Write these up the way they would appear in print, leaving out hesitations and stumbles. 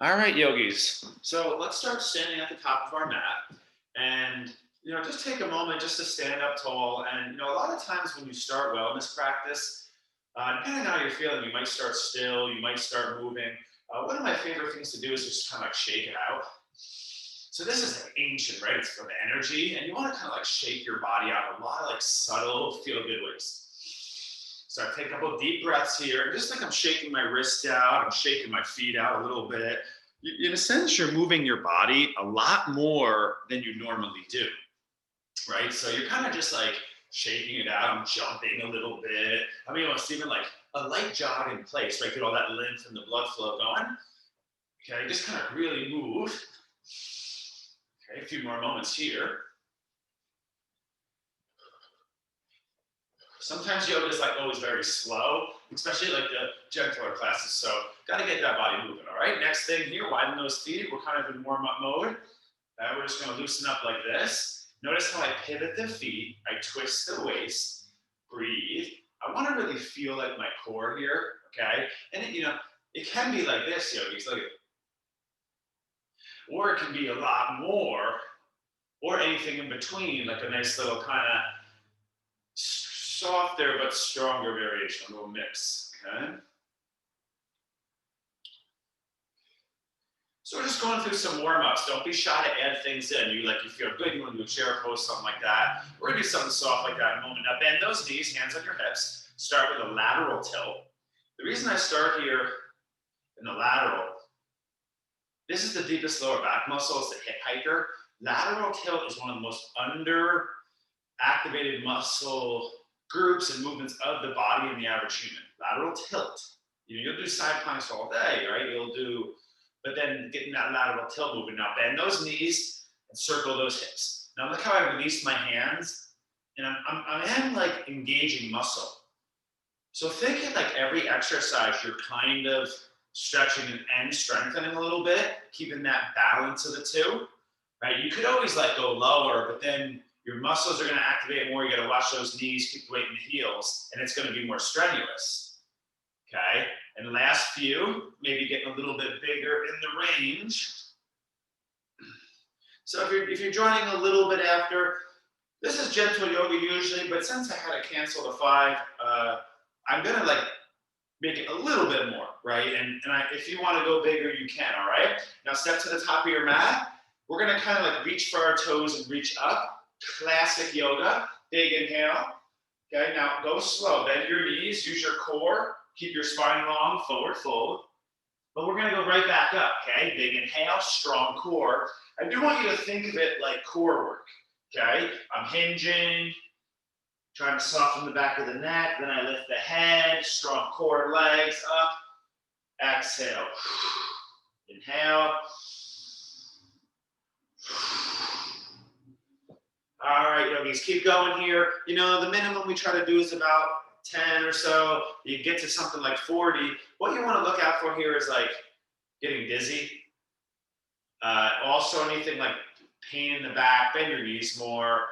All right, yogis. So let's start standing at the top of our mat, and just take a moment just to stand up tall. And a lot of times when you start wellness practice, depending on how you're feeling, you might start still, you might start moving. One of my favorite things to do is just kind of like shake it out. So this is like ancient, right? It's for the energy, and you want to kind of like shake your body out in a lot of like subtle, feel-good ways. So I take a couple of deep breaths here, just like I'm shaking my wrists out, I'm shaking my feet out a little bit. In a sense, you're moving your body a lot more than you normally do, right? So you're kind of just like shaking it out, I'm jumping a little bit. I mean, it's even like a light jog in place, right? Get all that lymph and the blood flow going. Okay, just kind of really move. Okay, a few more moments here. Sometimes yoga is like always very slow, especially like the gentler classes. So got to get that body moving. All right. Next thing here, widen those feet. We're kind of in warm up mode. We're just going to loosen up like this. Notice how I pivot the feet. I twist the waist. Breathe. I want to really feel like my core here. Okay. And it can be like this, yogis. Look at it. Or it can be a lot more, or anything in between, like a nice little kind of softer but stronger variation, a little mix, okay? So we're just going through some warm-ups. Don't be shy to add things in. You feel good, you want to do a chair pose, something like that. We're gonna do something soft like that in a moment. Now bend those knees, hands on your hips. Start with a lateral tilt. The reason I start here in the lateral, this is the deepest lower back muscle, it's the hip hiker. Lateral tilt is one of the most under activated muscle groups and movements of the body in the average human. Lateral tilt. You'll do side planks all day, right? But then getting that lateral tilt moving. Now bend those knees and circle those hips. Now look how I release my hands, and I am like engaging muscle. So think of like every exercise, you're kind of stretching and strengthening a little bit, keeping that balance of the two, right? You could always like go lower, but then your muscles are going to activate more. You got to watch those knees, keep the weight in the heels, and it's going to be more strenuous. Okay. And last few, maybe getting a little bit bigger in the range. So if you're joining a little bit after, this is gentle yoga usually, but since I had to cancel the 5, I'm gonna like make it a little bit more, right? And if you want to go bigger, you can. All right. Now step to the top of your mat. We're gonna kind of like reach for our toes and reach up. Classic yoga. Big inhale. Okay. Now go slow. Bend your knees. Use your core. Keep your spine long. Forward fold. But we're gonna go right back up. Okay. Big inhale. Strong core. I do want you to think of it like core work. Okay. I'm hinging. Trying to soften the back of the neck, then I lift the head, strong core, legs up. Exhale. Inhale. All right, yogis, keep going here. The minimum we try to do is about 10 or so. You get to something like 40. What you want to look out for here is like getting dizzy. Also, anything like pain in the back, bend your knees more,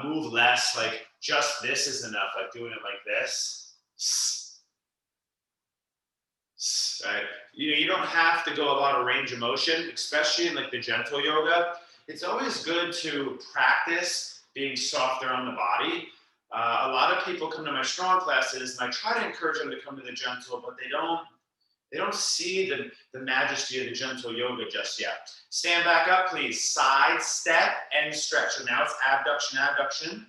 move less, like just this is enough, like doing it like this. Right? You don't have to go a lot of range of motion, especially in like the gentle yoga. It's always good to practice being softer on the body. A lot of people come to my strong classes, and I try to encourage them to come to the gentle, but they don't see the majesty of the gentle yoga just yet. Stand back up, please. Side step and stretch. So now it's abduction, abduction.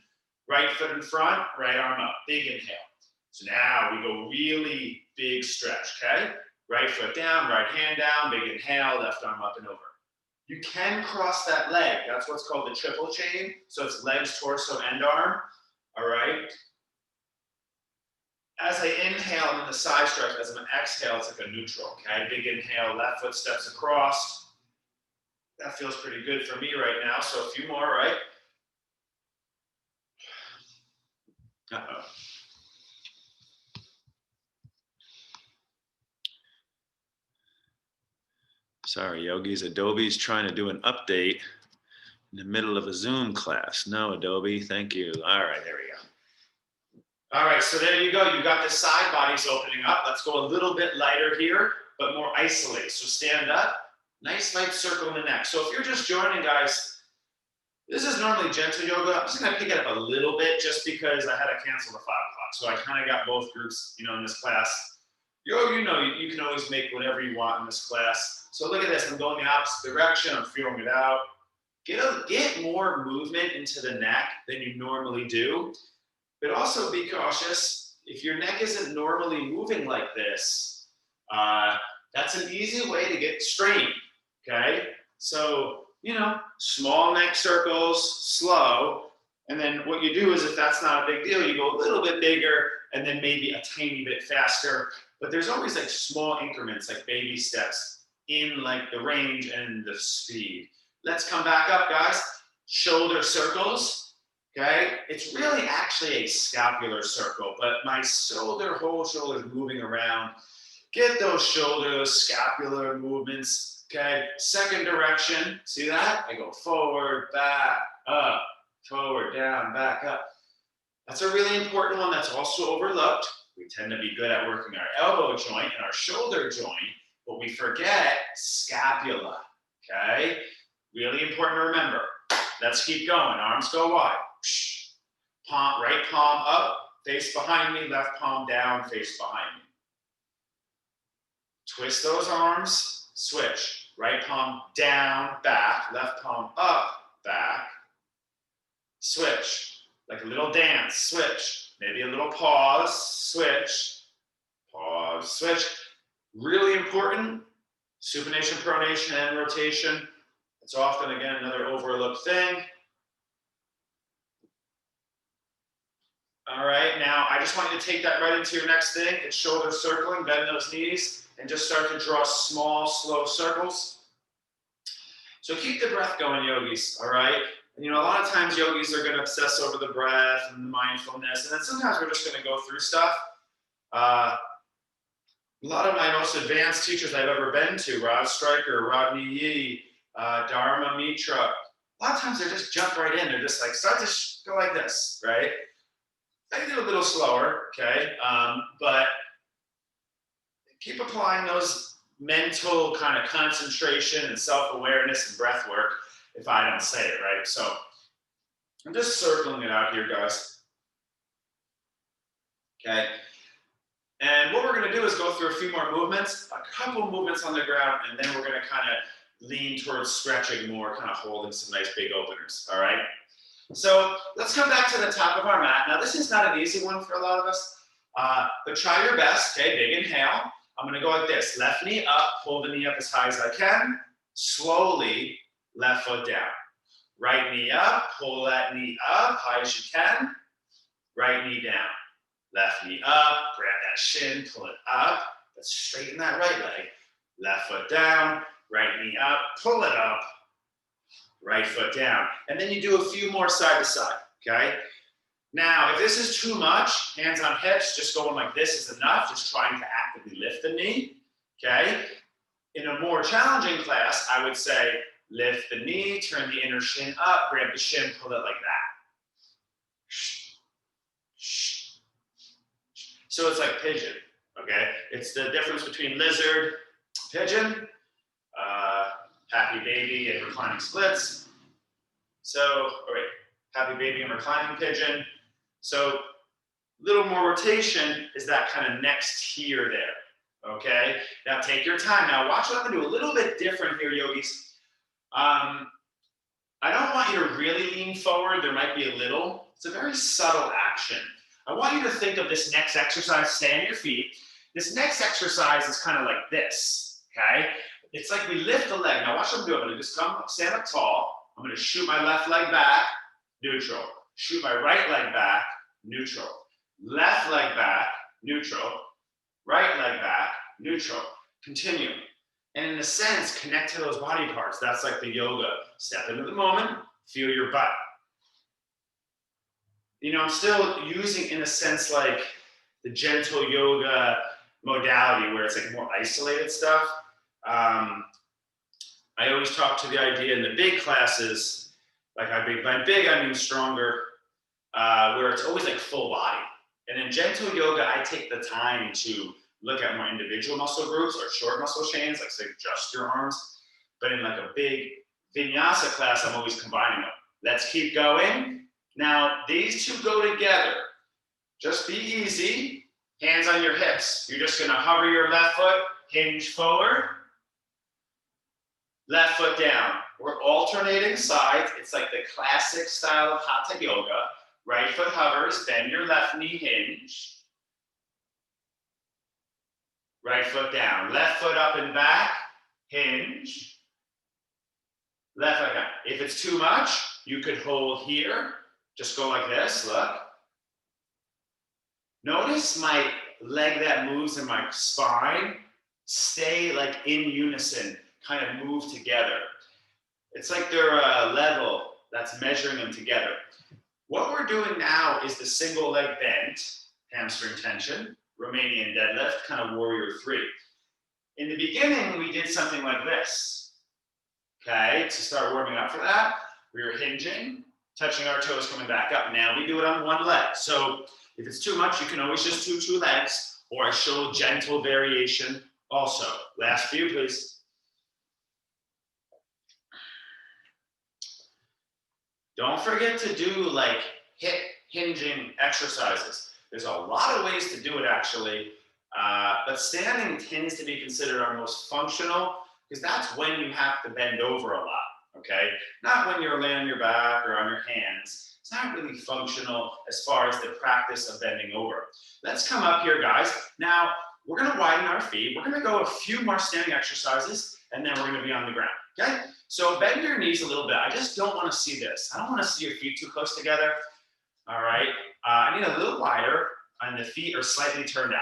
Right foot in front, right arm up. Big inhale. So now we go really big stretch, okay? Right foot down, right hand down, big inhale, left arm up and over. You can cross that leg. That's what's called the triple chain. So it's legs, torso, and arm. All right? As I inhale, I'm in the side stretch. As I'm exhale, it's like a neutral, okay? Big inhale, left foot steps across. That feels pretty good for me right now. So a few more, right? Uh-oh. Sorry, yogis. Adobe's trying to do an update in the middle of a Zoom class. No, Adobe, thank you. All right, there we go. All right, so there you go. You got the side bodies opening up. Let's go a little bit lighter here, but more isolated. So stand up, Nice light circle in the neck. So if you're just joining, guys, this is normally gentle yoga. I'm just gonna pick it up a little bit just because I had to cancel the 5 o'clock. So I kind of got both groups, in this class. You can always make whatever you want in this class. So look at this, I'm going the opposite direction, I'm feeling it out. Get more movement into the neck than you normally do, but also be cautious. If your neck isn't normally moving like this, that's an easy way to get strained, okay? So, small neck circles, slow, and then what you do is if that's not a big deal, you go a little bit bigger and then maybe a tiny bit faster, but there's always like small increments, like baby steps in like the range and the speed. Let's come back up, guys. Shoulder circles, okay? It's really actually a scapular circle, but my whole shoulder is moving around. Get those scapular movements, okay? Second direction, see that? I go forward, back, up, forward, down, back, up. That's a really important one that's also overlooked. We tend to be good at working our elbow joint and our shoulder joint, but we forget scapula, okay? Really important to remember. Let's keep going. Arms go wide. Right palm up, face behind me, left palm down, face behind me. Twist those arms, switch. Right palm down, back, left palm up, back. Switch. Like a little dance, switch. Maybe a little pause, switch. Pause, switch. Really important. Supination, pronation, and rotation. It's often, again, another overlooked thing. All right, now I just want you to take that right into your next thing. It's shoulder circling, bend those knees, and just start to draw small, slow circles. So keep the breath going, yogis, all right? And a lot of times yogis are gonna obsess over the breath and the mindfulness, and then sometimes we're just gonna go through stuff. A lot of my most advanced teachers I've ever been to, Rod Stryker, Rodney Yee, Dharma Mitra, a lot of times they just jump right in. They're just like, start to go like this, right? I do a little slower, okay? But keep applying those mental kind of concentration and self-awareness and breath work if I don't say it, right? So I'm just circling it out here, guys. Okay? And what we're gonna do is go through a few more movements, a couple movements on the ground, and then we're gonna kind of lean towards stretching more, kind of holding some nice big openers, all right? So let's come back to the top of our mat. Now this is not an easy one for a lot of us, but try your best, okay? Big inhale. I'm gonna go like this, left knee up, pull the knee up as high as I can, slowly, left foot down. Right knee up, pull that knee up, high as you can, right knee down. Left knee up, grab that shin, pull it up, but straighten that right leg. Left foot down, right knee up, pull it up, right foot down. And then you do a few more side to side, okay? Now, if this is too much, hands on hips, just going like this is enough, just trying to actively lift the knee, okay? In a more challenging class, I would say lift the knee, turn the inner shin up, grab the shin, pull it like that. So it's like pigeon, okay? It's the difference between lizard, pigeon, happy baby and reclining splits. So, happy baby and reclining pigeon. So, little more rotation is that kind of next tier there, okay? Now take your time. Now watch what I'm gonna do a little bit different here, yogis. I don't want you to really lean forward. There might be a little. It's a very subtle action. I want you to think of this next exercise, stay on your feet. This next exercise is kind of like this, okay? It's like we lift the leg. Now watch what I'm doing. I'm gonna just stand up tall. I'm gonna shoot my left leg back, neutral. Shoot my right leg back, neutral. Left leg back, neutral. Right leg back, neutral. Continue. And in a sense, connect to those body parts. That's like the yoga. Step into the moment, feel your butt. I'm still using, in a sense, like the gentle yoga modality where it's like more isolated stuff. I always talk to the idea in the big classes, like by big I mean stronger, where it's always like full body. And in gentle yoga, I take the time to look at more individual muscle groups or short muscle chains, like say just your arms. but in like a big vinyasa class, I'm always combining them. Let's keep going. Now, these two go together. Just be easy. Hands on your hips. You're just gonna hover your left foot, hinge forward, left foot down. We're alternating sides. It's like the classic style of Hatha Yoga. Right foot hovers, bend your left knee, hinge. Right foot down. Left foot up and back, hinge. Left foot down. If it's too much, you could hold here. Just go like this, look. Notice my leg that moves in my spine. Stay like in unison, kind of move together. It's like they're a level that's measuring them together. What we're doing now is the single leg bend, hamstring tension, Romanian deadlift, kind of warrior 3. In the beginning, we did something like this. Okay, to start warming up for that, we were hinging, touching our toes, coming back up. Now we do it on one leg. So if it's too much, you can always just do 2 legs, or I show gentle variation also. Last few, please. Don't forget to do like hip hinging exercises. There's a lot of ways to do it actually, but standing tends to be considered our most functional because that's when you have to bend over a lot, okay? Not when you're laying on your back or on your hands. It's not really functional as far as the practice of bending over. Let's come up here, guys. Now, we're gonna widen our feet. We're gonna go a few more standing exercises, and then we're gonna be on the ground, okay? So bend your knees a little bit. I just don't wanna see this. I don't wanna see your feet too close together, all right? I need a little wider, and the feet are slightly turned out.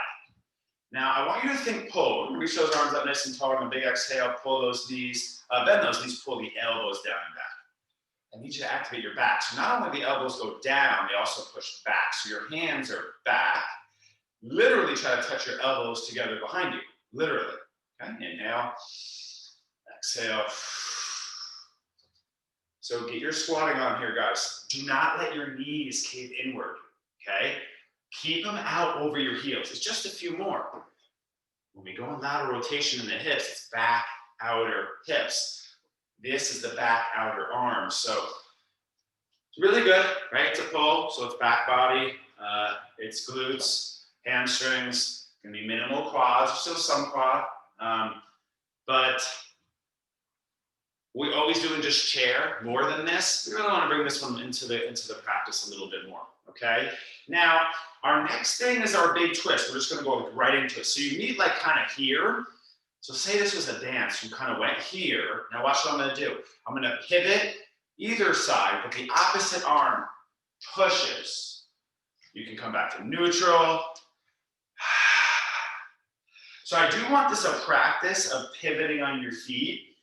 Now, I want you to think pull. Reach those arms up nice and tall on a big exhale, pull those knees, bend those knees, pull the elbows down and back. I need you to activate your back. So not only the elbows go down, they also push back. So your hands are back. Literally try to touch your elbows together behind you. Literally. Okay, inhale, exhale. So get your squatting on here, guys. Do not let your knees cave inward, okay? Keep them out over your heels. It's just a few more. When we go in lateral rotation in the hips, it's back, outer, hips. This is the back, outer arms. So it's really good, right, to pull. So it's back body, it's glutes, hamstrings, gonna be minimal quads, still some quad, but we're always doing just chair more than this. We really want to bring this one into the practice a little bit more, okay? Now, our next thing is our big twist. We're just gonna go right into it. So you need like kind of here. So say this was a dance, you kind of went here. Now watch what I'm gonna do. I'm gonna pivot either side, but the opposite arm pushes. You can come back to neutral. So I do want this a practice of pivoting on your feet,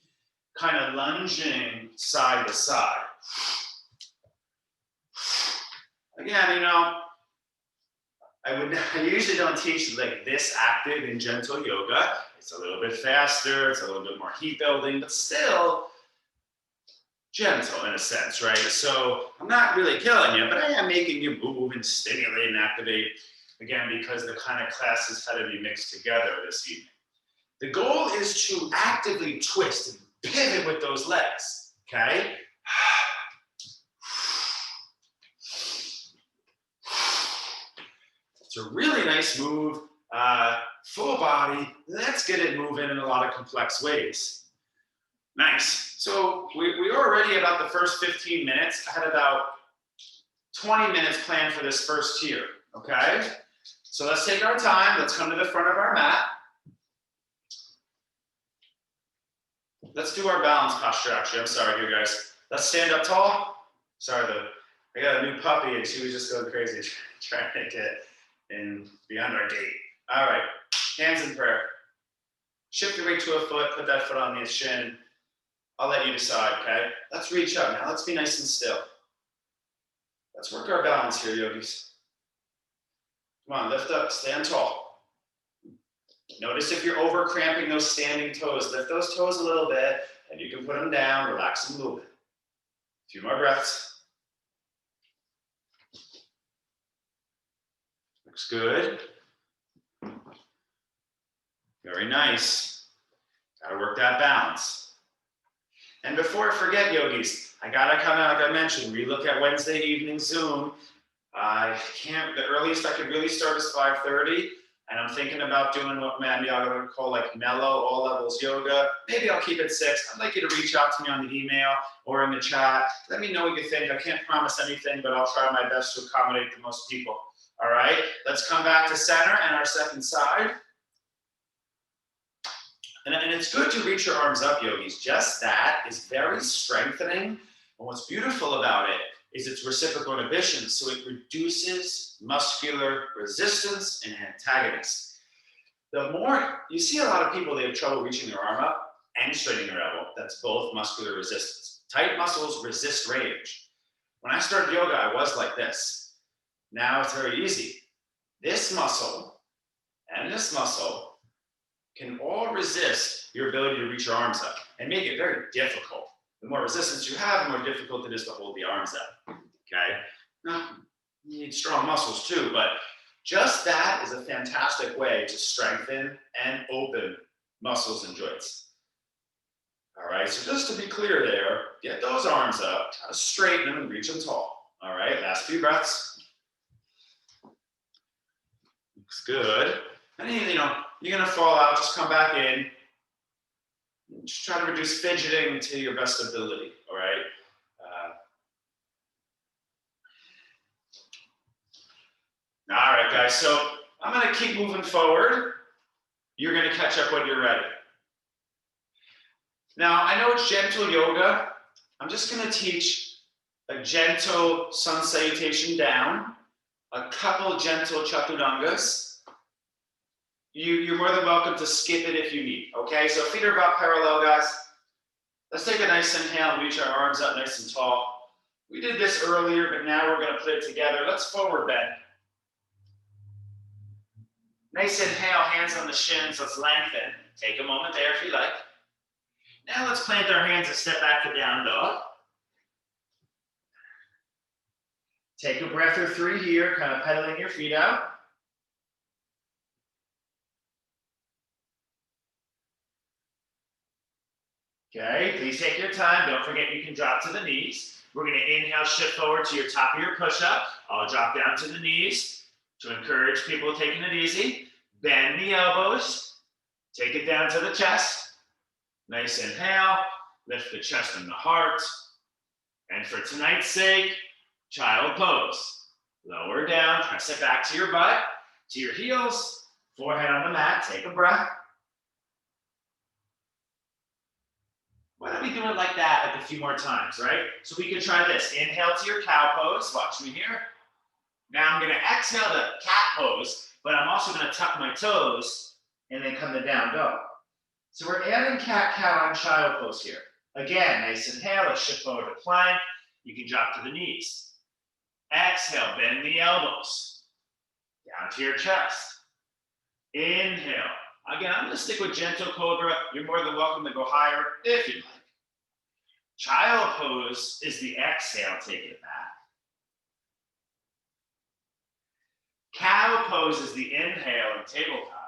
kind of lunging side to side. Again, you know, I usually don't teach like this active in gentle yoga. It's a little bit faster, it's a little bit more heat building, but still gentle in a sense, right? So I'm not really killing you, but I am making you move and stimulate and activate, again, because the kind of classes had to be mixed together this evening. The goal is to actively twist and pivot with those legs, okay? It's a really nice move, full body. Let's get it moving in a lot of complex ways. Nice. So we were already about the first 15 minutes. I had about 20 minutes planned for this first tier, okay? So let's take our time. Let's come to the front of our mat. Let's do our balance posture, actually. I'm sorry here, guys. Let's stand up tall. Sorry, I got a new puppy, and she was just going crazy trying to get in beyond our gate. All right, hands in prayer. Shift your weight to a foot, put that foot on the shin. I'll let you decide, okay? Let's reach up now. Let's be nice and still. Let's work our balance here, yogis. Come on, lift up, stand tall. Notice if you're over cramping those standing toes. Lift those toes a little bit, and you can put them down, relax them a little bit. A few more breaths. Looks good. Very nice. Gotta work that balance. And before I forget, yogis, I gotta kind of, like I mentioned, relook at Wednesday evening Zoom. I can't, the earliest I could really start is 5:30. And I'm thinking about doing what maybe I'm gonna call like mellow all levels yoga. Maybe I'll keep it 6. I'd like you to reach out to me on the email or in the chat. Let me know what you think. I can't promise anything, but I'll try my best to accommodate the most people. All right, let's come back to center and our second side. And it's good to reach your arms up, yogis. Just that is very strengthening. And what's beautiful about it is its reciprocal inhibition. So it reduces muscular resistance and antagonist. The more, you see a lot of people, they have trouble reaching their arm up and straightening their elbow. That's both muscular resistance. Tight muscles resist range. When I started yoga, I was like this. Now it's very easy. This muscle and this muscle can all resist your ability to reach your arms up and make it very difficult. The more resistance you have, the more difficult it is to hold the arms up, okay? Now, you need strong muscles too, but just that is a fantastic way to strengthen and open muscles and joints. All right, so just to be clear there, get those arms up, try to straighten them and reach them tall. All right, last few breaths. Looks good. And you know, you're gonna fall out, just come back in. Just try to reduce fidgeting to your best ability, all right? All right, guys, so I'm gonna keep moving forward. You're gonna catch up when you're ready. Now, I know it's gentle yoga. I'm just gonna teach a gentle sun salutation down, a couple gentle chaturangas. You're more than welcome to skip it if you need, okay? So feet are about parallel, guys. Let's take a nice inhale, reach our arms up nice and tall. We did this earlier, but now we're gonna put it together. Let's forward bend. Nice inhale, hands on the shins, let's lengthen. Take a moment there if you like. Now let's plant our hands and step back to down dog. Take a breath or 3 here, kind of pedaling your feet out. Okay, please take your time. Don't forget you can drop to the knees. We're gonna inhale, shift forward to your top of your push-up. I'll drop down to the knees to encourage people taking it easy. Bend the elbows, take it down to the chest. Nice inhale, lift the chest and the heart. And for tonight's sake, child pose. Lower down, press it back to your butt, to your heels, forehead on the mat, take a breath. Why don't we do it like that like a few more times, right? So we can try this. Inhale to your cow pose, watch me here. Now I'm gonna exhale to cat pose, but I'm also gonna tuck my toes and then come to down dog. So we're adding cat-cow on child pose here. Again, nice inhale, let's shift forward to plank. You can drop to the knees. Exhale, bend the elbows. Down to your chest. Inhale. Again, I'm gonna stick with gentle cobra. You're more than welcome to go higher if you'd like. Child pose is the exhale, take it back. Cow pose is the inhale and tabletop.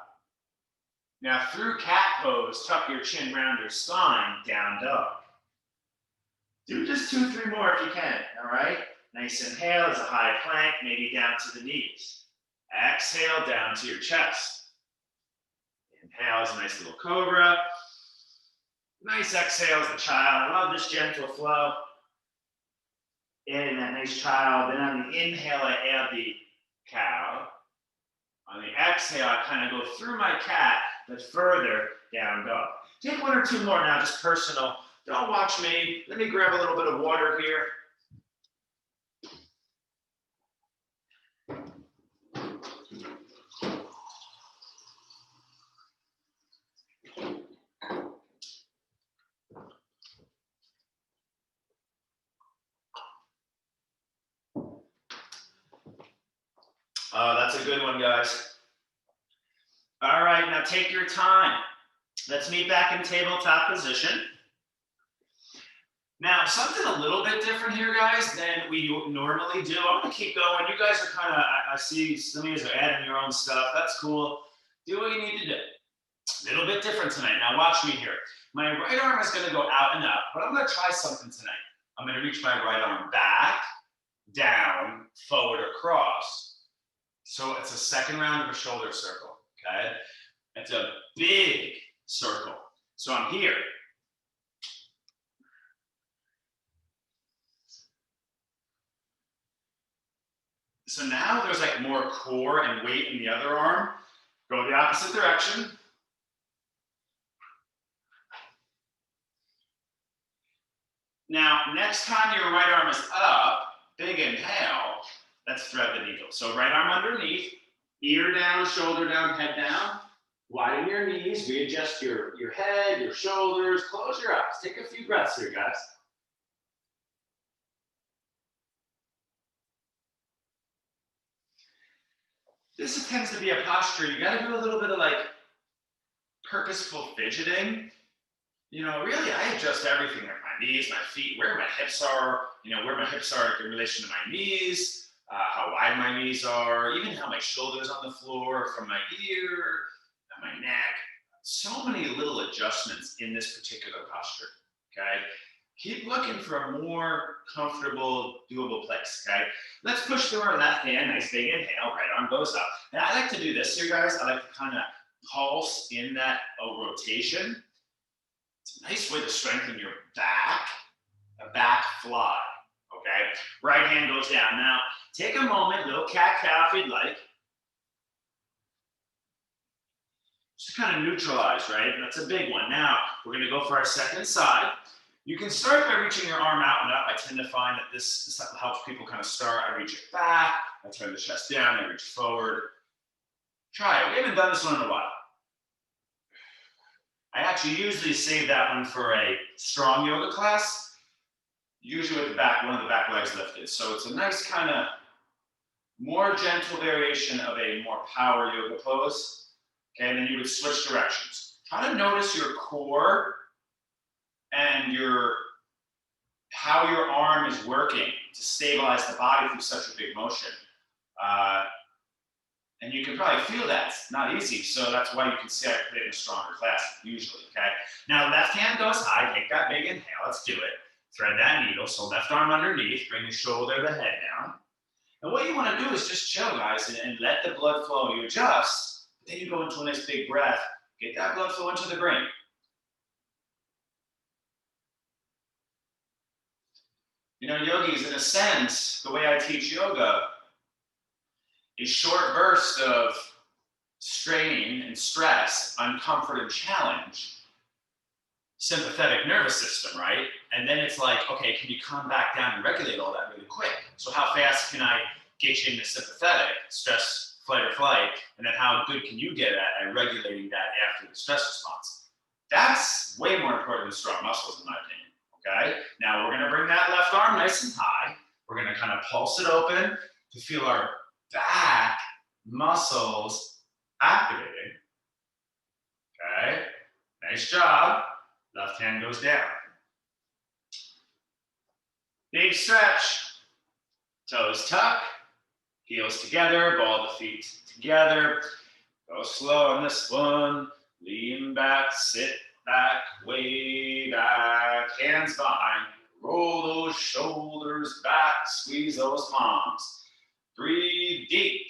Now through cat pose, tuck your chin round your spine, down dog. Do just 2, 3 more if you can, all right? Nice inhale is a high plank, maybe down to the knees. Exhale down to your chest. Inhale is a nice little cobra. Nice exhale is the child. I love this gentle flow. In that nice child. Then on the inhale, I add the cow. On the exhale, I kind of go through my cat, but further down dog. Take 1 or 2 more now, just personal. Don't watch me. Let me grab a little bit of water here. That's a good one, guys. All right, now take your time. Let's meet back in tabletop position. Now, something a little bit different here, guys, than we normally do. I'm gonna keep going. You guys are kind of, I see some of you guys are adding your own stuff. That's cool. Do what you need to do. A little bit different tonight. Now watch me here. My right arm is going to go out and up, but I'm going to try something tonight. I'm going to reach my right arm back, down, forward, across. So it's a second round of a shoulder circle, okay? It's a big circle. So I'm here. So now there's like more core and weight in the other arm. Go the opposite direction. Now, next time your right arm is up, big inhale, let's thread the needle. So right arm underneath, ear down, shoulder down, head down. Widen your knees, readjust your head, your shoulders, close your eyes. Take a few breaths here, guys. This tends to be a posture. You gotta do a little bit of like purposeful fidgeting. You know, really, I adjust everything, like my knees, my feet, where my hips are, where my hips are in relation to my knees, how wide my knees are, even how my shoulders on the floor, from my ear, my neck. So many little adjustments in this particular posture, okay? Keep looking for a more comfortable, doable place, okay? Let's push through our left hand, nice big inhale, right arm goes up. And I like to do this here, guys. I like to kind of pulse in that rotation. It's a nice way to strengthen your back, a back fly, okay? Right hand goes down. Now, take a moment, little cat-cow if you'd like. Just kind of neutralize, right? That's a big one. Now, we're gonna go for our second side. You can start by reaching your arm out and up. I tend to find that this helps people kind of start. I reach it back, I turn the chest down, I reach forward. Try it. We haven't done this one in a while. I actually usually save that one for a strong yoga class, usually with the back, one of the back legs lifted. So it's a nice kind of more gentle variation of a more power yoga pose. Okay, and then you would switch directions. Try to notice your core and how your arm is working to stabilize the body through such a big motion. And you can probably feel that. It's not easy, so that's why you can see I put it in a stronger class usually, okay? Now left hand goes high, take that big inhale, let's do it. Thread that needle, so left arm underneath, bring the shoulder, the head down. And what you wanna do is just chill, guys, and let the blood flow. You adjust, then you go into a nice big breath. Get that blood flow into the brain. Yogis, in a sense, the way I teach yoga, a short burst of strain and stress, uncomfort and challenge, sympathetic nervous system, right? And then it's like, okay, can you come back down and regulate all that really quick? So how fast can I get you into sympathetic, stress, fight or flight, and then how good can you get at regulating that after the stress response? That's way more important than strong muscles, in my opinion, okay? Now we're gonna bring that left arm nice and high. We're gonna kind of pulse it open to feel our back muscles activating. Okay, nice job. Left hand goes down. Big stretch. Toes tuck, heels together, ball the feet together. Go slow on this one. Lean back, sit back, way back, hands behind. Roll those shoulders back, squeeze those palms. Breathe deep.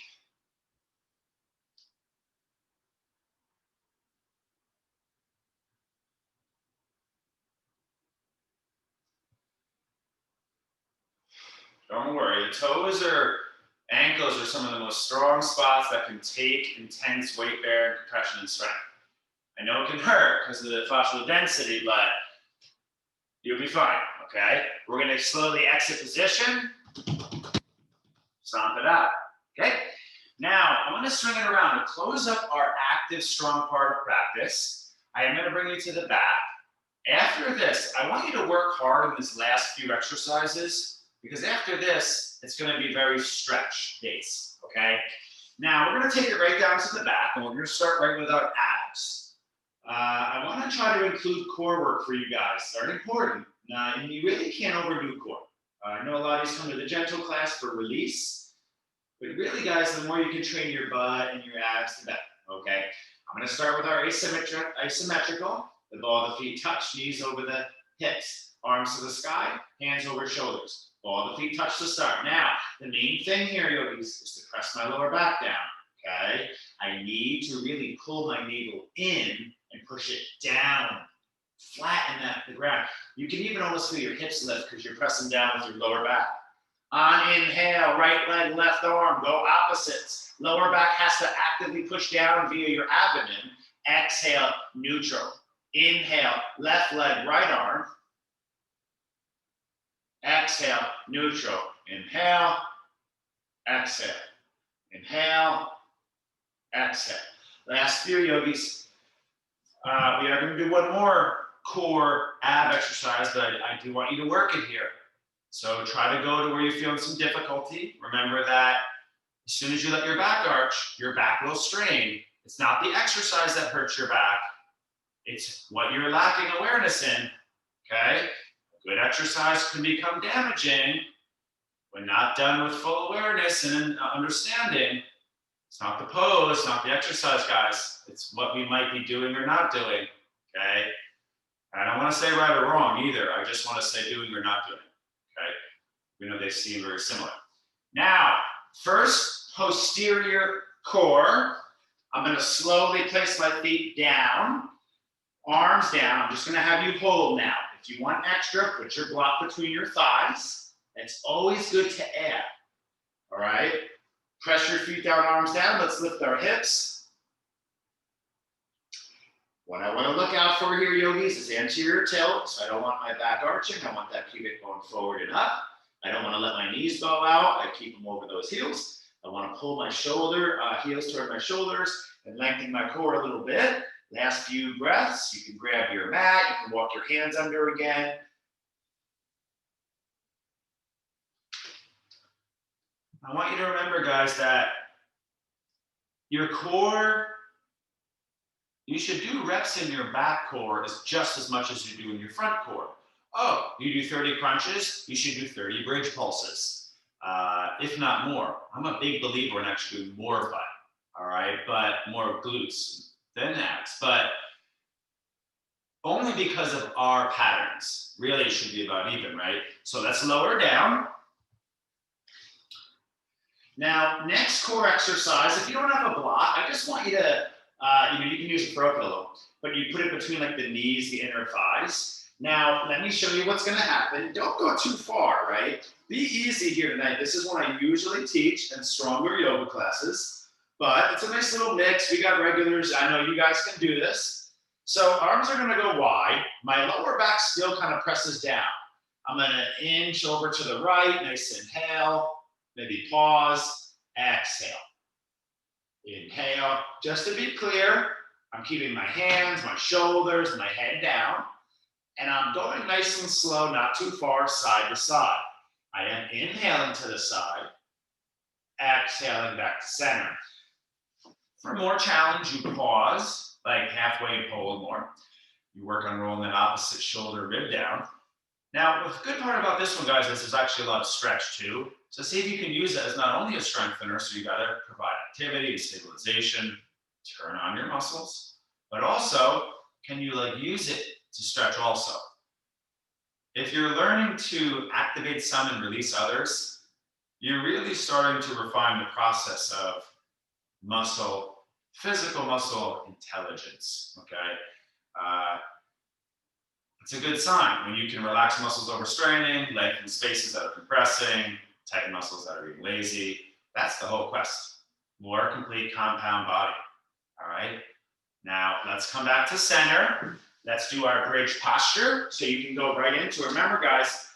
Don't worry, the toes or ankles are some of the most strong spots that can take intense weight bearing, compression, and strength. I know it can hurt because of the fascial density, but you'll be fine, okay? We're gonna slowly exit position, stomp it out, okay? Now, I want to swing it around to close up our active, strong part of practice. I am going to bring you to the back. After this, I want you to work hard on these last few exercises because after this, it's going to be very stretch based, okay? Now, we're going to take it right down to the back and we're going to start right with our abs. I want to try to include core work for you guys. Very important. And you really can't overdo core. I know a lot of you come to the gentle class for release. But really, guys, the more you can train your butt and your abs, the better, okay? I'm going to start with our asymmetrical, with all the feet touch, knees over the hips, arms to the sky, hands over shoulders. All the feet touch to start. Now, the main thing here, yogis, is to press my lower back down, okay? I need to really pull my navel in and push it down, flatten the ground. You can even almost feel your hips lift because you're pressing down with your lower back. On inhale, right leg, left arm, go opposites. Lower back has to actively push down via your abdomen. Exhale, neutral. Inhale, left leg, right arm. Exhale, neutral. Inhale, exhale. Inhale, exhale. Last few, yogis. We are going to do one more core ab exercise, but I do want you to work it here. So try to go to where you're feeling some difficulty. Remember that as soon as you let your back arch, your back will strain. It's not the exercise that hurts your back. It's what you're lacking awareness in, okay? A good exercise can become damaging when not done with full awareness and understanding. It's not the pose, not the exercise, guys. It's what we might be doing or not doing, okay? And I don't want to say right or wrong either. I just want to say doing or not doing, okay? We know they seem very similar. Now, first, posterior core. I'm going to slowly place my feet down, arms down. I'm just going to have you hold now. If you want extra, put your block between your thighs. It's always good to add, all right? Press your feet down, arms down. Let's lift our hips. What I want to look out for here, yogis, is anterior tilt. So I don't want my back arching. I want that pubic going forward and up. I don't want to let my knees go out. I keep them over those heels. I want to pull my heels toward my shoulders and lengthen my core a little bit. Last few breaths. You can grab your mat. You can walk your hands under again. I want you to remember, guys, that your core, you should do reps in your back core just as much as you do in your front core. Oh, you do 30 crunches, you should do 30 bridge pulses, if not more. I'm a big believer in actually doing more of that, all right? But more glutes than abs, but only because of our patterns. Really, it should be about even, right? So let's lower down. Now, next core exercise, if you don't have a block, I just want you to, you can use a throw pillow, but you put it between like the knees, the inner thighs. Now, let me show you what's gonna happen. Don't go too far, right? Be easy here tonight. This is what I usually teach in stronger yoga classes, but it's a nice little mix. We got regulars. I know you guys can do this. So arms are gonna go wide. My lower back still kind of presses down. I'm gonna inch over to the right, nice inhale. Maybe pause, exhale. Inhale. Just to be clear, I'm keeping my hands, my shoulders, my head down, and I'm going nice and slow, not too far, side to side. I am inhaling to the side, exhaling back to center. For more challenge, you pause, like halfway and hold more. You work on rolling that opposite shoulder rib down. Now, the good part about this one, guys, is there's actually a lot of stretch too. So see if you can use it as not only a strengthener, so you gotta provide activity and stabilization, turn on your muscles, but also, can you use it to stretch also? If you're learning to activate some and release others, you're really starting to refine the process of physical muscle intelligence, okay? It's a good sign when you can relax muscles overstraining, lengthen spaces that are compressing, tighten muscles that are being lazy. That's the whole quest. More complete compound body, all right? Now, let's come back to center. Let's do our bridge posture so you can go right into it. Remember, guys,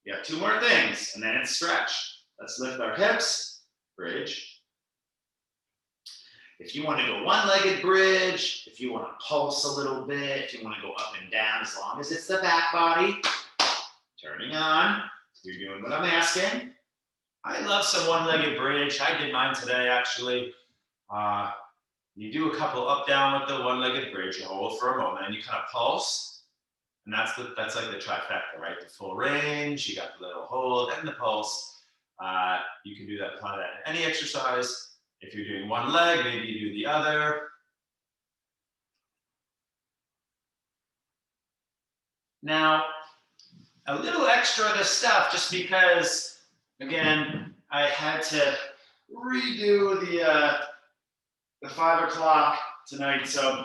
we have two more things, and then it's stretch. Let's lift our hips, bridge. If you want to go one-legged bridge, if you want to pulse a little bit, if you want to go up and down, as long as it's the back body, turning on, you're doing what I'm asking. I love some one-legged bridge. I did mine today, actually. You do a couple up, down with the one-legged bridge. You hold for a moment, and you kind of pulse. And that's like the trifecta, right? The full range, you got the little hold, and the pulse. You can do that, apply that in any exercise. If you're doing one leg, maybe you do the other. Now, a little extra of this stuff just because, again, I had to redo the 5 o'clock tonight. So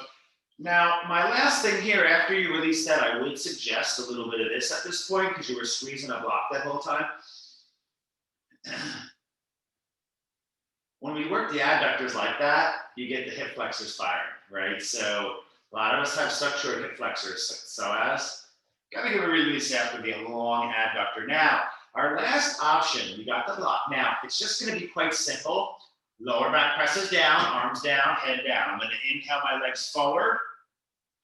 now my last thing here, after you release that, I would suggest a little bit of this at this point because you were squeezing a block that whole time. When we work the adductors like that, you get the hip flexors firing, right? So a lot of us have stuck short hip flexors, so as gotta give a release after the long adductor. Now, our last option, we got the block. Now, it's just gonna be quite simple. Lower back presses down, arms down, head down. I'm gonna inhale my legs forward,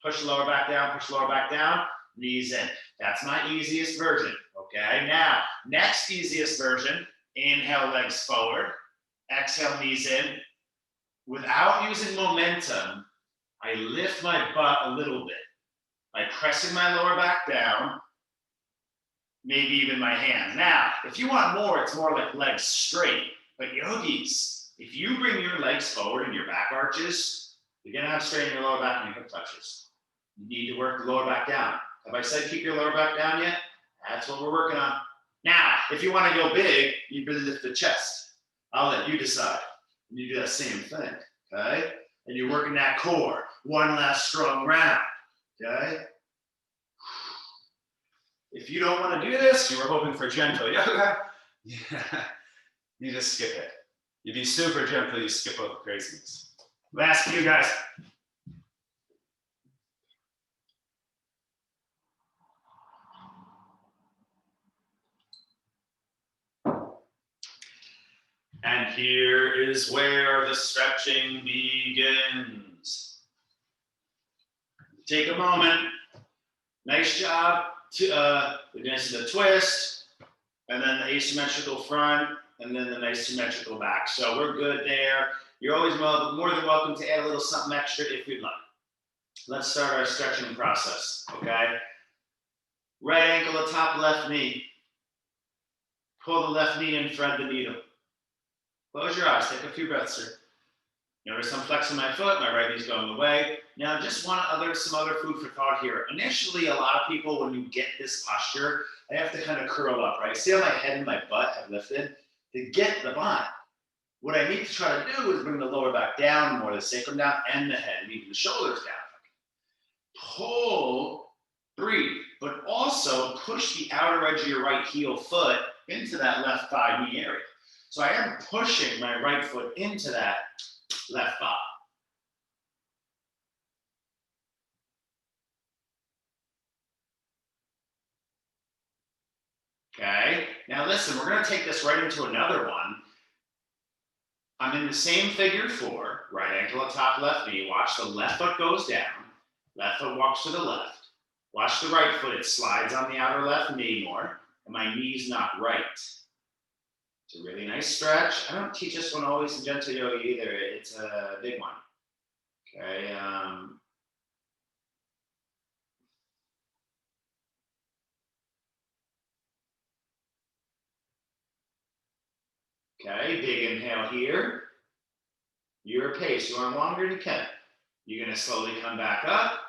push lower back down, knees in. That's my easiest version, okay? Now, next easiest version, inhale legs forward, exhale knees in. Without using momentum, I lift my butt a little bit by pressing my lower back down, maybe even my hands. Now, if you want more, it's more like legs straight. But yogis, if you bring your legs forward and your back arches, you're gonna have strain in your lower back and your hip flexors. You need to work the lower back down. Have I said keep your lower back down yet? That's what we're working on. Now, if you want to go big, you really lift the chest. I'll let you decide. And you do that same thing, okay? And you're working that core. One last strong round, okay? If you don't want to do this, you were hoping for gentle yoga, yeah, you just skip it. You be super gentle, you skip all the craziness. Last few guys. And here is where the stretching begins. Take a moment. Nice job. Against the twist, and then the asymmetrical front, and then the nice symmetrical back. So we're good there. You're always more than welcome to add a little something extra if you'd like. Let's start our stretching process, okay? Right ankle to top left knee. Pull the left knee in, thread the needle. Close your eyes, take a few breaths here. Notice I'm flexing my foot, my right knee's going away. Now, just some other food for thought here. Initially, a lot of people, when you get this posture, I have to kind of curl up, right? See how my head and my butt have lifted? To get the bind. What I need to try to do is bring the lower back down more, the sacrum down, and the head, and even the shoulders down. Pull, breathe, but also push the outer edge of your right heel foot into that left thigh knee area. So I am pushing my right foot into that left thigh. Okay, now listen, we're gonna take this right into another one. I'm in the same figure 4, right ankle at top left knee. Watch the left foot goes down, left foot walks to the left. Watch the right foot, it slides on the outer left knee more, and my knee's not right. It's a really nice stretch. I don't teach this one always in gentle yoga either. It's a big one. Okay. Okay, big inhale here. Your pace, you want longer, you can. You're gonna slowly come back up.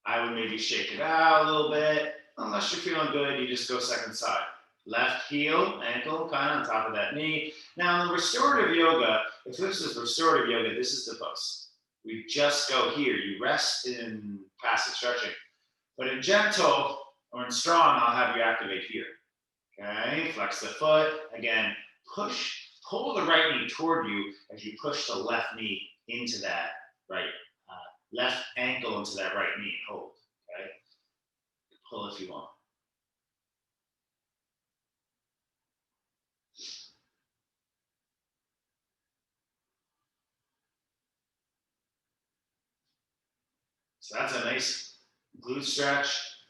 I would maybe shake it out a little bit. Unless you're feeling good, you just go second side. Left heel, ankle, kind of on top of that knee. Now in the restorative yoga, if this is restorative yoga, this is the pose. We just go here. You rest in passive stretching. But in gentle or in strong, I'll have you activate here. Okay, flex the foot. Again, pull the right knee toward you as you push the left knee into that right, left ankle into that right knee and hold, okay? Pull if you want. So that's a nice glute stretch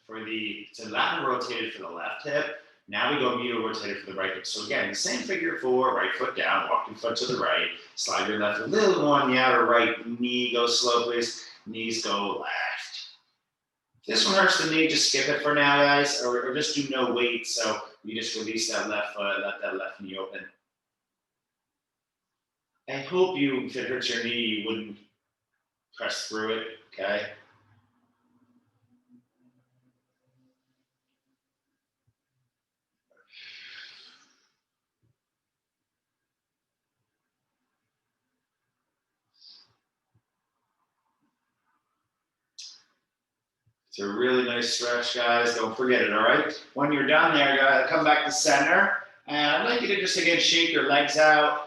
for it's a lateral rotated for the left hip. Now we go medial rotated for the right hip. So again, the same figure 4, right foot down, walk your foot to the right, slide your left a little more on the outer right knee, go slow please, knees go left. If this one hurts the knee, just skip it for now guys, or just do no weight, so you just release that left foot, let that left knee open. I hope if it hurts your knee, you wouldn't press through it, okay? It's a really nice stretch, guys. Don't forget it, all right? When you're done there, guys, come back to center. And I'd like you to just, again, shake your legs out.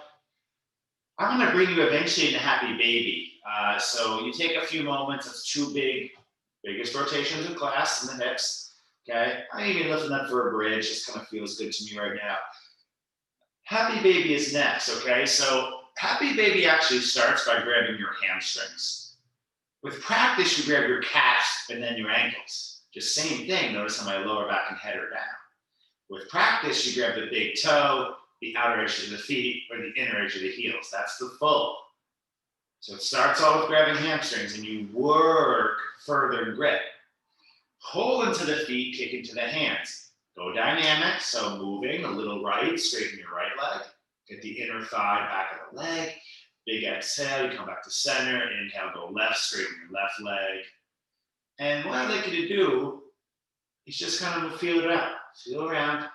I'm going to bring you eventually into happy baby. So you take a few moments. That's two biggest rotations in class in the hips. Okay? I ain't even lifting up for a bridge. Just kind of feels good to me right now. Happy baby is next, okay? So happy baby actually starts by grabbing your hamstrings. With practice, you grab your calves and then your ankles. Just same thing. Notice how my lower back and head are down. With practice, you grab the big toe, the outer edge of the feet, or the inner edge of the heels. That's the fold. So it starts all with grabbing hamstrings, and you work further grip. Pull into the feet, kick into the hands. Go dynamic, so moving a little right, straighten your right leg. Get the inner thigh back of the leg. Big exhale, you come back to center. Inhale, go left, straighten your left leg. And what I'd like you to do is just kind of feel it out. Feel around.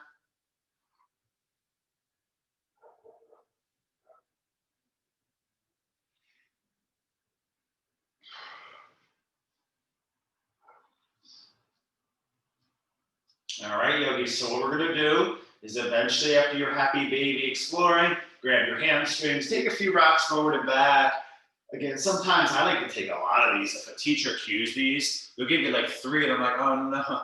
All right, yogis, so what we're gonna do is eventually after your happy baby exploring, grab your hamstrings, take a few rocks forward and back. Again, sometimes I like to take a lot of these. If a teacher cues these, they'll give you like 3 and I'm like, oh no,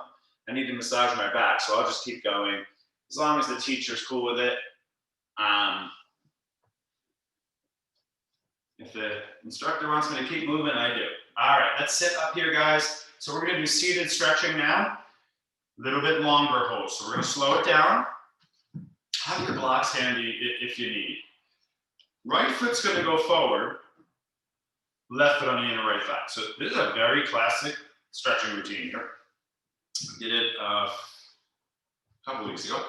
I need to massage my back. So I'll just keep going as long as the teacher's cool with it. If the instructor wants me to keep moving, I do. All right, let's sit up here, guys. So we're gonna do seated stretching now. A little bit longer hold. So we're gonna slow it down. Have your blocks handy if you need. Right foot's gonna go forward. Left foot on the inner right thigh. So this is a very classic stretching routine here. Did it a couple weeks ago.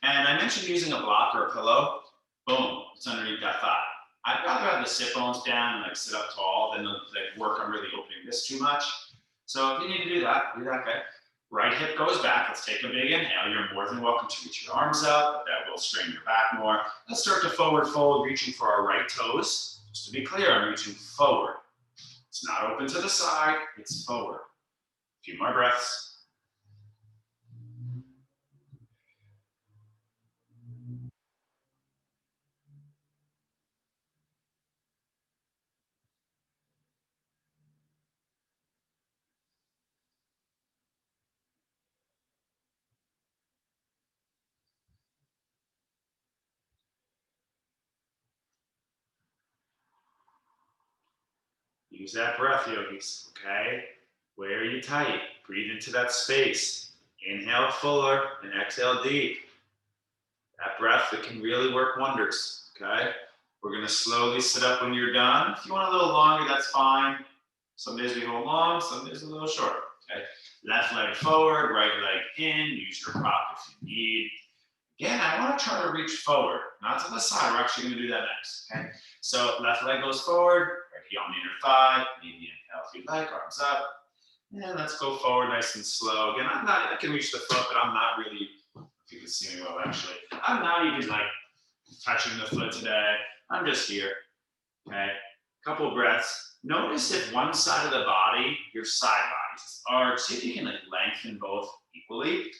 And I mentioned using a block or a pillow. Boom, it's underneath that thigh. I'd rather have the sit bones down and like sit up tall than like work on really opening this too much. So if you need to do that, okay? Right hip goes back. Let's take a big inhale. You're more than welcome to reach your arms up. That will strain your back more. Let's start to forward fold, reaching for our right toes. Just to be clear, I'm reaching forward. It's not open to the side, it's forward. A few more breaths. Use that breath, yogis, okay? Where you tight, breathe into that space. Inhale fuller and exhale deep. That breath, that can really work wonders, okay? We're gonna slowly sit up when you're done. If you want a little longer, that's fine. Some days we go long, some days a little short, okay? Left leg forward, right leg in, use your rock if you need. Again, I wanna try to reach forward, not to the side. We're actually gonna do that next, okay? So left leg goes forward, right heel on the inner thigh, maybe inhale if you like, arms up. And let's go forward nice and slow. Again, I can reach the foot, but I'm not really, if you can see me well actually, I'm not even like touching the foot today. I'm just here, okay? Couple breaths. Notice if one side of the body, your side bodies, are, see if you can like lengthen both equally.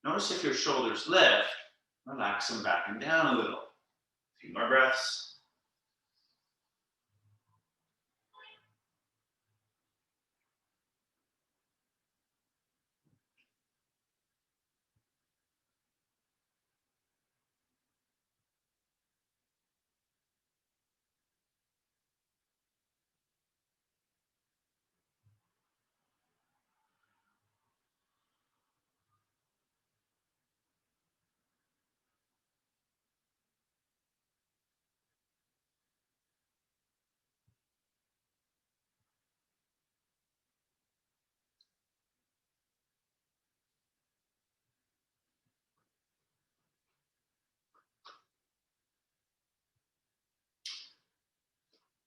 Notice if your shoulders lift, relax them back and down a little. A few more breaths.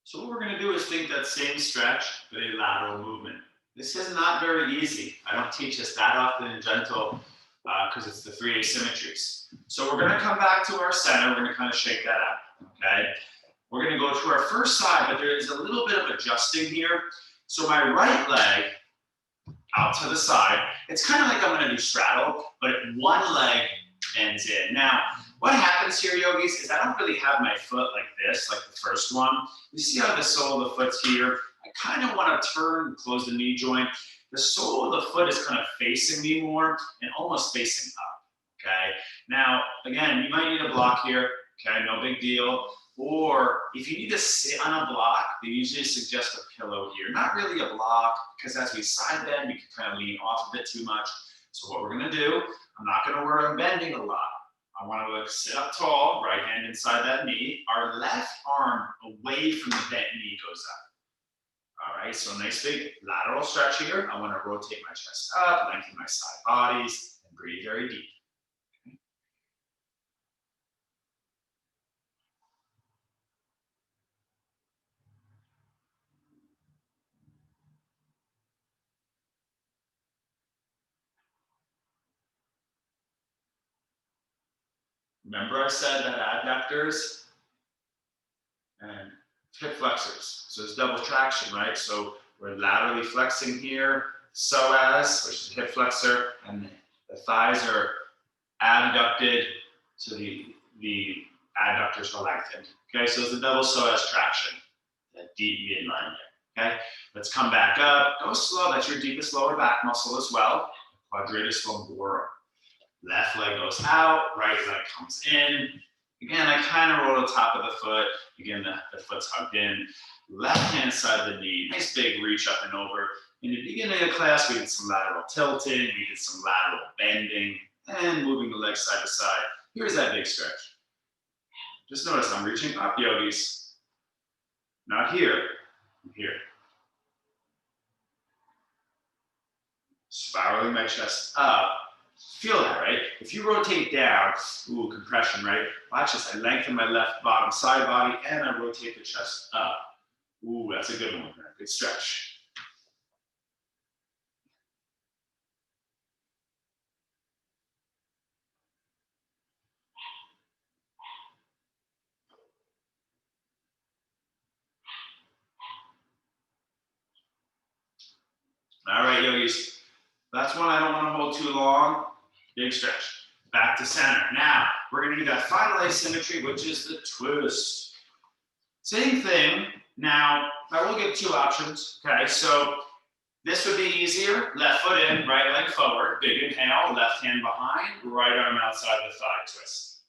So what we're gonna do is think that same stretch, but a lateral movement. This is not very easy. I don't teach this that often in gentle because it's the 3 asymmetries. So we're gonna come back to our center. We're gonna kind of shake that out, okay? We're gonna go to our first side, but there is a little bit of adjusting here. So my right leg out to the side. It's kind of like I'm gonna do straddle, but one leg ends in. Now, what happens here, yogis, is I don't really have my foot like this, like the first one. You see how the sole of the foot's here? I kind of want to turn, close the knee joint. The sole of the foot is kind of facing me more and almost facing up, okay? Now, again, you might need a block here, okay? No big deal. Or if you need to sit on a block, they usually suggest a pillow here. Not really a block, because as we side bend, we can kind of lean off a bit too much. So what we're gonna do, I'm not gonna worry on bending a lot. I want to sit up tall, right hand inside that knee. Our left arm away from the bent knee goes up. All right, so nice big lateral stretch here. I want to rotate my chest up, lengthen my side bodies, and breathe very deep. Okay. Remember I said that adductors and hip flexors. So it's double traction, right? So we're laterally flexing here, psoas, which is the hip flexor, and the thighs are adducted, so the adductors are lengthened. Okay, so it's a double psoas traction, that deep midline there. Okay, let's come back up. Go slow. That's your deepest lower back muscle as well. Quadratus lumborum. Left leg goes out, right leg comes in. Again, I kind of roll the top of the foot. Again, the foot's hugged in. Left hand side of the knee, nice big reach up and over. In the beginning of the class, we did some lateral tilting, we did some lateral bending, and moving the leg side to side. Here's that big stretch. Just notice I'm reaching up, yogis. Not here, I'm here. Spiraling my chest up. Feel that, right? If you rotate down, ooh, compression, right? Watch this, I lengthen my left bottom side body and I rotate the chest up. Ooh, that's a good one, right? Good stretch. All right, yogis. That's one I don't want to hold too long. Big stretch. Back to center. Now, we're going to do that final asymmetry, which is the twist. Same thing. Now, I will give two options. Okay, so this would be easier. Left foot in, right leg forward. Big inhale, left hand behind, right arm outside the thigh twist.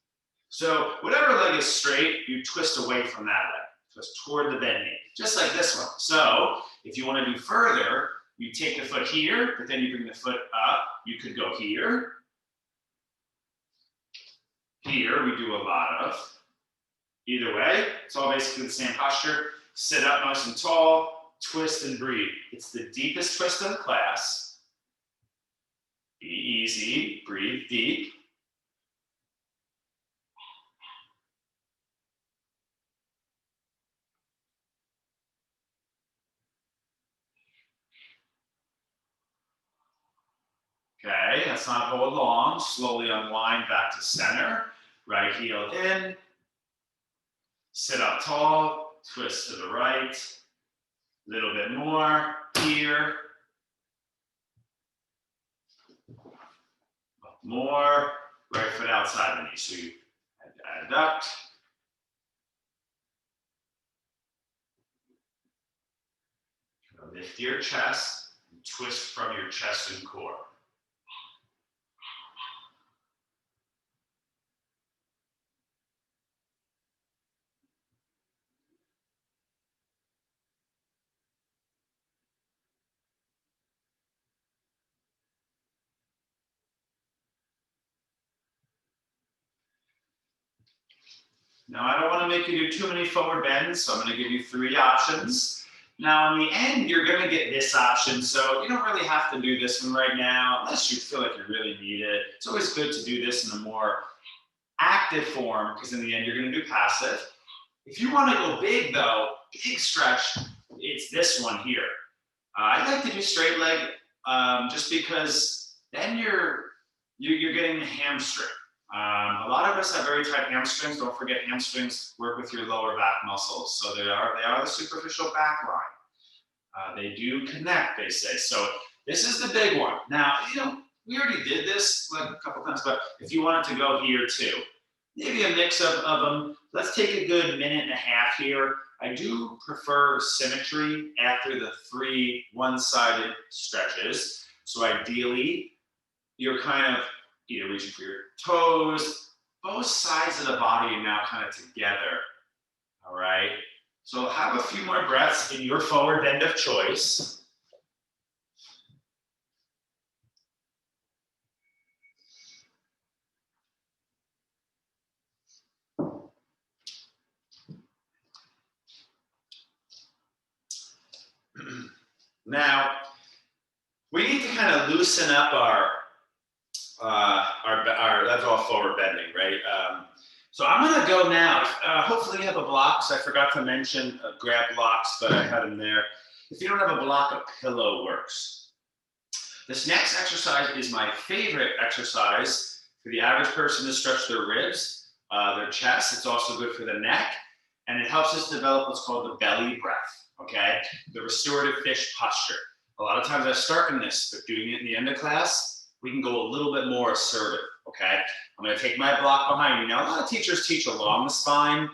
So whatever leg is straight, you twist away from that leg. Twist toward the bent knee, just like this one. So if you want to do further, you take the foot here, but then you bring the foot up. You could go here. Here we do a lot of. Either way, it's all basically the same posture. Sit up nice and tall, twist and breathe. It's the deepest twist of the class. Be easy, breathe deep. Okay, let's not hold long. Slowly unwind back to center. Right heel in. Sit up tall, twist to the right. A little bit more here. More. Right foot outside the knee. So you adduct. Lift your chest and twist from your chest and core. Now, I don't want to make you do too many forward bends, so I'm going to give you three options. Now, in the end, you're going to get this option, so you don't really have to do this one right now, unless you feel like you really need it. It's always good to do this in a more active form, because in the end, you're going to do passive. If you want to go big, though, big stretch, it's this one here. I like to do straight leg, just because then you're getting the hamstring. A lot of us have very tight hamstrings. Don't forget, hamstrings work with your lower back muscles. So they are the superficial back line. They do connect, they say. So This is the big one. Now, we already did this like a couple times, but if you wanted to go here too, maybe a mix of them. Let's take a good minute and a half here. I do prefer symmetry after the 3 one-sided stretches. So ideally, you're kind of reaching for your toes. Both sides of the body are now kind of together. All right. So have a few more breaths in your forward bend of choice. Now, we need to kind of loosen up our that's all forward bending, right? So I'm gonna go now. Hopefully you have a block, so I forgot to mention grab blocks, but I had them there. If you don't have a block, a pillow works. This next exercise is my favorite exercise for the average person to stretch their ribs, their chest. It's also good for the neck, and it helps us develop what's called the belly breath, okay? The restorative fish posture. A lot of times I start in this, but doing it in the end of class, we can go a little bit more assertive, okay? I'm gonna take my block behind me. Now, a lot of teachers teach along the spine,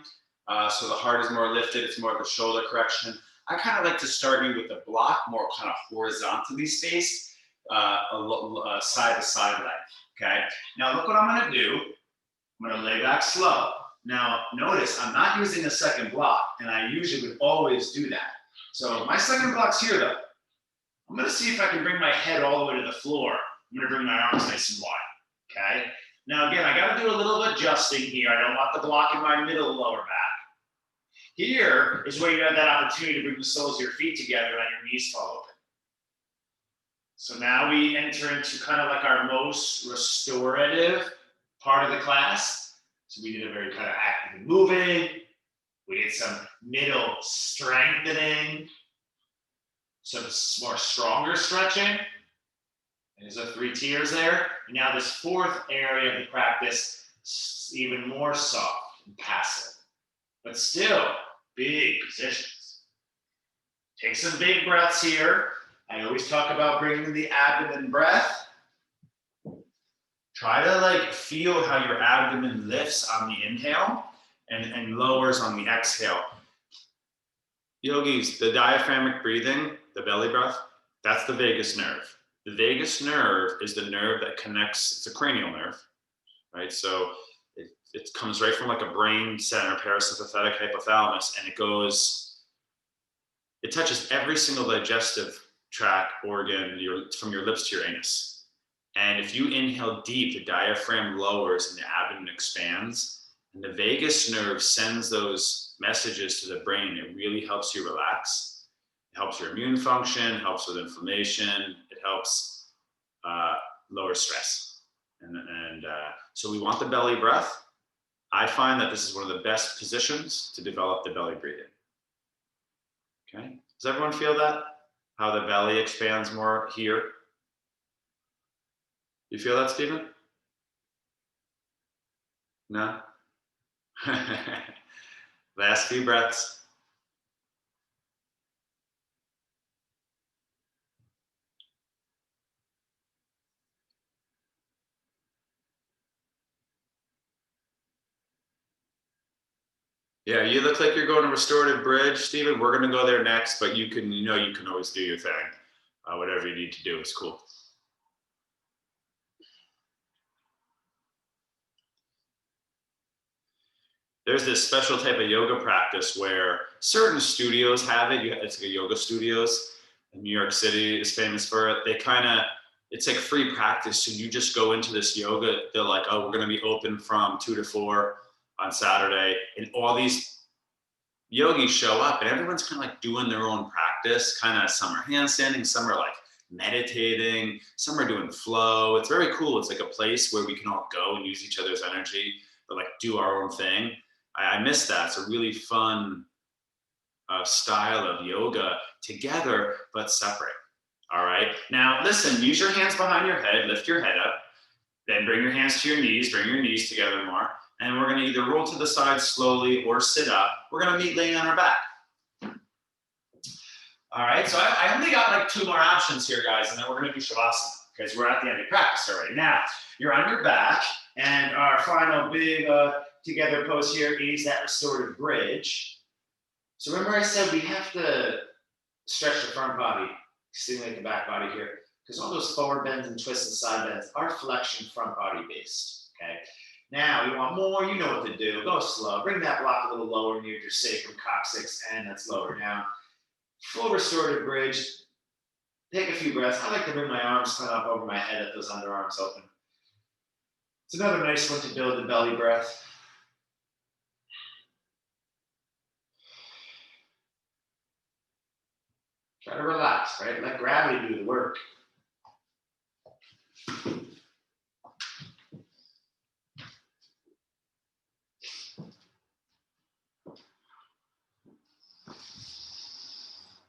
so the heart is more lifted, it's more of a shoulder correction. I kind of like to start you with the block more kind of horizontally spaced, side to side leg, okay? Now look what I'm gonna do. I'm gonna lay back slow. Now notice I'm not using a second block, and I usually would always do that. So my second block's here though. I'm gonna see if I can bring my head all the way to the floor. I'm gonna bring my arms nice and wide, okay? Now again, I gotta do a little adjusting here. I don't want the block in my middle lower back. Here is where you have that opportunity to bring the soles of your feet together and let your knees fall open. So now we enter into kind of like our most restorative part of the class. So we did a very kind of active moving. We did some middle strengthening, some more stronger stretching. There's the 3 tiers there. And now this 4th area of the practice is even more soft and passive, but still big positions. Take some big breaths here. I always talk about bringing the abdomen breath. Try to feel how your abdomen lifts on the inhale and lowers on the exhale. Yogis, the diaphragmatic breathing, the belly breath, that's the vagus nerve. The vagus nerve is the nerve that connects, it's a cranial nerve, right? So it comes right from like a brain center, parasympathetic hypothalamus, and it touches every single digestive tract organ from your lips to your anus. And if you inhale deep, the diaphragm lowers and the abdomen expands, and the vagus nerve sends those messages to the brain. It really helps you relax. It helps your immune function, helps with inflammation, it helps lower stress. And so we want the belly breath. I find that this is one of the best positions to develop the belly breathing. Okay, does everyone feel that? How the belly expands more here? You feel that, Stephen? No? Last few breaths. Yeah, you look like you're going to restorative bridge, Stephen. We're going to go there next, but you can always do your thing. Whatever you need to do is cool. There's this special type of yoga practice where certain studios have it. It's like yoga studios. In New York City is famous for it. It's like free practice. So you just go into this yoga. They're like, oh, we're going to be open from 2 to 4 on Saturday. And all these yogis show up and everyone's kind of like doing their own practice. Kind of some are handstanding, some are like meditating, some are doing flow. It's very cool. It's like a place where we can all go and use each other's energy, but like do our own thing. I miss that. It's a really fun style of yoga together, but separate. All right. Now, listen, use your hands behind your head, lift your head up, then bring your hands to your knees, bring your knees together more. And we're going to either roll to the side slowly or sit up. We're going to meet laying on our back. All right, so I only got like 2 more options here, guys, and then we're gonna do Shavasana because we're at the end of practice already. Now, you're on your back, and our final big together pose here is that restorative bridge. So remember I said we have to stretch the front body, stimulate the back body here, because all those forward bends and twists and side bends are flexion front body based, okay? Now, you want more, you know what to do. Go slow. Bring that block a little lower near your sacrum, coccyx, and that's lower down. Full restorative bridge. Take a few breaths. I like to bring my arms kind of up over my head at those underarms open. It's another nice one to build the belly breath. Try to relax, right? Let gravity do the work.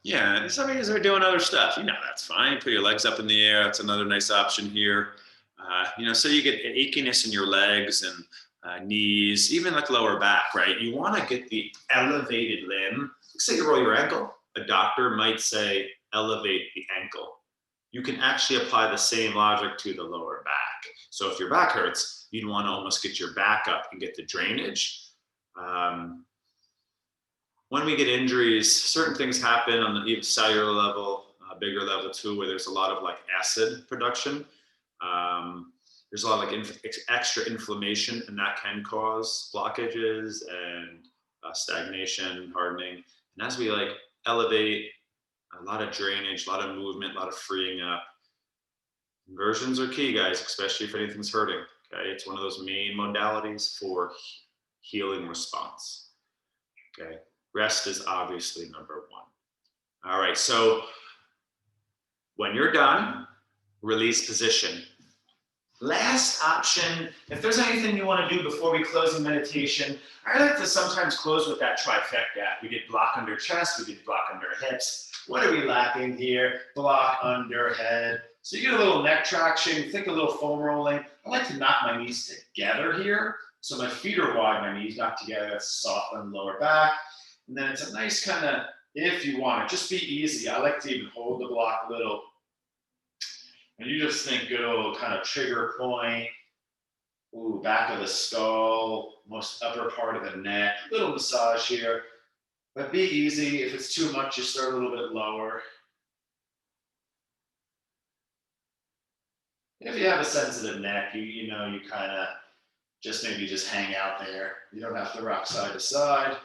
Yeah, some of you are doing other stuff. You know, that's fine. Put your legs up in the air. That's another nice option here. So you get achiness in your legs and knees, even like lower back, right? You want to get the elevated limb. Say you roll your ankle. A doctor might say elevate the ankle. You can actually apply the same logic to the lower back. So if your back hurts, you'd want to almost get your back up and get the drainage. When we get injuries, certain things happen on the cellular level, bigger level too, where there's a lot of like acid production. There's a lot of like extra inflammation, and that can cause blockages and stagnation, hardening. And as we like elevate, a lot of drainage, a lot of movement, a lot of freeing up. Inversions are key, guys, especially if anything's hurting. Okay, it's one of those main modalities for healing response. Okay. Rest is obviously number 1. All right, so when you're done, release position. Last option, if there's anything you want to do before we close the meditation, I like to sometimes close with that trifecta. We did block under chest, we did block under hips. What are we lacking here? Block under head. So you get a little neck traction, think a little foam rolling. I like to knock my knees together here. So my feet are wide, my knees knock together. That's soft on the lower back. And then it's a nice kind of, if you want it, just be easy. I like to even hold the block a little. And you just think good old kind of trigger point. Ooh, back of the skull, most upper part of the neck. Little massage here. But be easy. If it's too much, just start a little bit lower. If you have a sensitive neck, you kind of just maybe just hang out there. You don't have to rock side to side.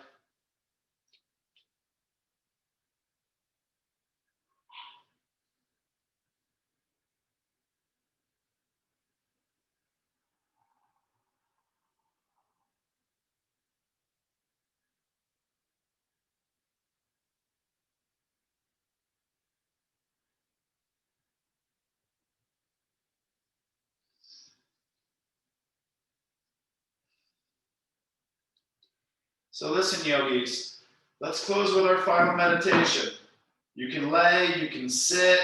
So listen, yogis, let's close with our final meditation. You can lay, you can sit.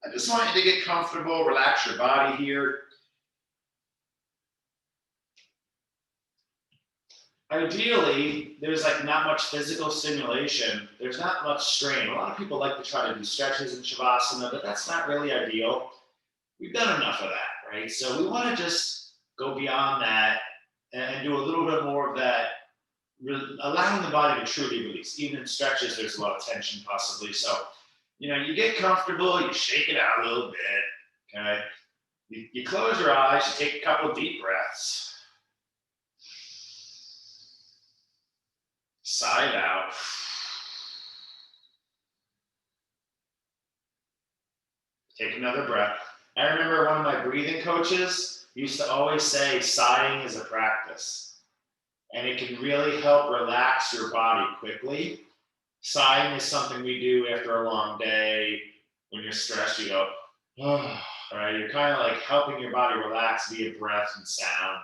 I just want you to get comfortable, relax your body here. Ideally, there's like not much physical stimulation. There's not much strain. A lot of people like to try to do stretches in Shavasana, but that's not really ideal. We've done enough of that, right? So we want to just go beyond that and do a little bit more of that, allowing the body to truly release. Even in stretches, there's a lot of tension possibly. So, you get comfortable, you shake it out a little bit, okay? You close your eyes, you take a couple of deep breaths. Side out. Take another breath. I remember one of my breathing coaches used to always say, sighing is a practice. And it can really help relax your body quickly. Sighing is something we do after a long day. When you're stressed, you go, oh, all right? You're kind of like helping your body relax via breath and sound.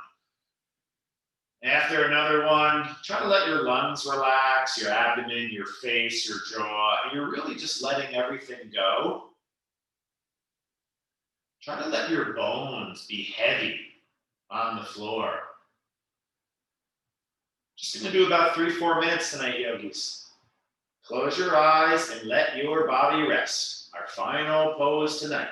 After another one, try to let your lungs relax, your abdomen, your face, your jaw, and you're really just letting everything go. Try to let your bones be heavy on the floor. Just gonna do about 3-4 minutes tonight, yogis. Close your eyes and let your body rest. Our final pose tonight.